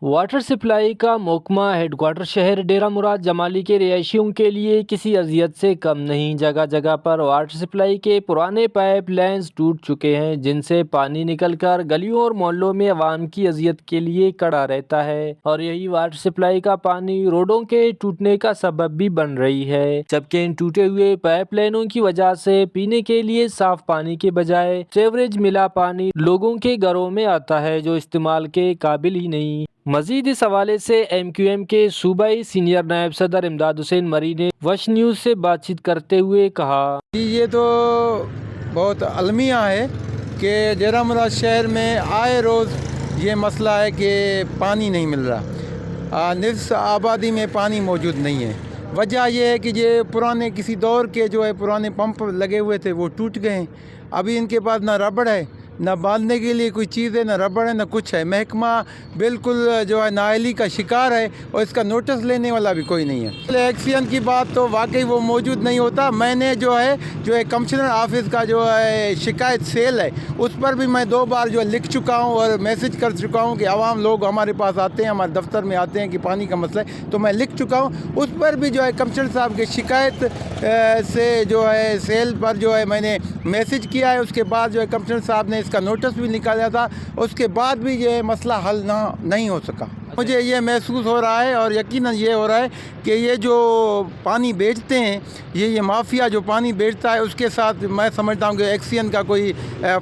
Water supply کا محکمہ headquarter شہر ڈیرہ مراد جمالی کے رہائشیوں کے لیے کسی اذیت سے کم نہیں۔ جگہ جگہ پر واٹر سپلائی کے پرانے پائپ لائنز ٹوٹ چکے ہیں، جن سے پانی نکل کر گلیوں اور محلوں میں عوام کی اذیت کے لیے کھڑا رہتا ہے، اور یہی واٹر سپلائی کا پانی روڈوں کے ٹوٹنے کا سبب بھی بن رہی ہے، جبکہ ان ٹوٹے ہوئے پائپ لائنوں کی وجہ سے پینے کے لیے صاف پانی کے بجائے سیوریج ملا پانی لوگوں کے گھروں میں آتا ہے، جو استعمال کے قابل ہی نہیں۔ مزید اس حوالے سے ایم کیو ایم کے صوبائی سینئر نائب صدر امداد حسین مری نے وش نیوز سے بات چیت کرتے ہوئے کہا، یہ تو بہت المیہ ہے کہ ڈیرہ مراد شہر میں آئے روز یہ مسئلہ ہے کہ پانی نہیں مل رہا، نصف آبادی میں پانی موجود نہیں ہے۔ وجہ یہ ہے کہ یہ پرانے کسی دور کے جو ہے پرانے پمپ لگے ہوئے تھے وہ ٹوٹ گئے ہیں۔ ابھی ان کے پاس نہ ربڑ ہے، نہ باندھنے کے لیے کوئی چیز ہے، نہ ربڑ ہے، نہ کچھ ہے۔ محکمہ بالکل جو ہے نااہلی کا شکار ہے، اور اس کا نوٹس لینے والا بھی کوئی نہیں ہے۔ ایکسیئن کی بات تو واقعی وہ موجود نہیں ہوتا۔ میں نے جو ہے کمشنر آفس کا جو ہے شکایت سیل ہے، اس پر بھی میں 2 بار جو ہے لکھ چکا ہوں اور میسج کر چکا ہوں کہ عوام لوگ ہمارے پاس آتے ہیں، ہمارے دفتر میں آتے ہیں کہ پانی کا مسئلہ ہے، تو میں لکھ چکا ہوں۔ اس پر بھی جو ہے کمشنر صاحب کی شکایت سے جو ہے سیل پر جو ہے میں نے میسج کیا ہے۔ اس کے بعد جو ہے کمشنر صاحب نے اس کا نوٹس بھی نکالا تھا، اس کے بعد بھی یہ مسئلہ حل نہیں ہو سکا۔ مجھے یہ محسوس ہو رہا ہے اور یقیناً یہ ہو رہا ہے کہ یہ جو پانی بیچتے ہیں، یہ مافیا جو پانی بیچتا ہے، اس کے ساتھ میں سمجھتا ہوں کہ ایکسیئن کا کوئی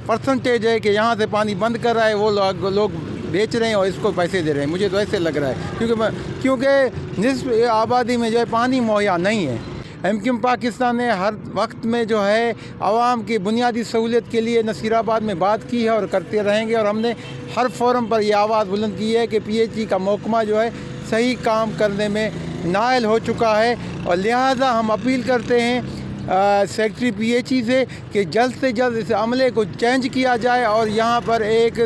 پرسنٹیج ہے کہ یہاں سے پانی بند کر رہا ہے، وہ لوگ بیچ رہے ہیں اور اس کو پیسے دے رہے ہیں۔ مجھے تو ایسے لگ رہا ہے کیونکہ نصف آبادی میں جو ہے پانی مہیا نہیں ہے۔ ایم کیو ایم پاکستان نے ہر وقت میں جو ہے عوام کی بنیادی سہولت کے لیے نصیر آباد میں بات کی ہے اور کرتے رہیں گے، اور ہم نے ہر فورم پر یہ آواز بلند کی ہے کہ پی ایچ ای کا محکمہ جو ہے صحیح کام کرنے میں نائل ہو چکا ہے، اور لہٰذا ہم اپیل کرتے ہیں سیکٹری پی ایچ ای سے کہ جلد سے جلد اس عملے کو چینج کیا جائے اور یہاں پر ایک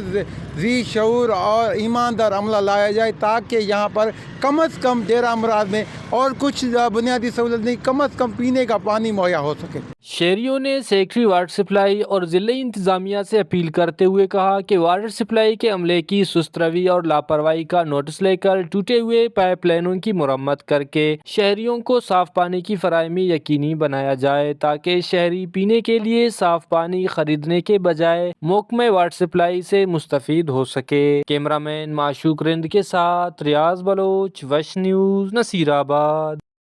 ذی شعور اور ایماندار عملہ لایا جائے، تاکہ یہاں پر کم از کم ڈیرہ مراد میں اور کچھ بنیادی سہولت نہیں، کم از کم پینے کا پانی مہیا ہو سکے۔ شہریوں نے سیکٹری واٹر سپلائی اور ضلعی انتظامیہ سے اپیل کرتے ہوئے کہا کہ واٹر سپلائی کے عملے کی سست روی اور لاپرواہی کا نوٹس لے کر ٹوٹے ہوئے پائپ لائنوں کی مرمت کر کے شہریوں کو صاف پانی کی فراہمی یقینی بنایا جائے، تاکہ شہری پینے کے لیے صاف پانی خریدنے کے بجائے محکمہ واٹر سپلائی سے مستفید ہو سکے۔ کیمرہ مین معشوق رند کے ساتھ ریاض بلوچ، وش نیوز، نصیر آباد۔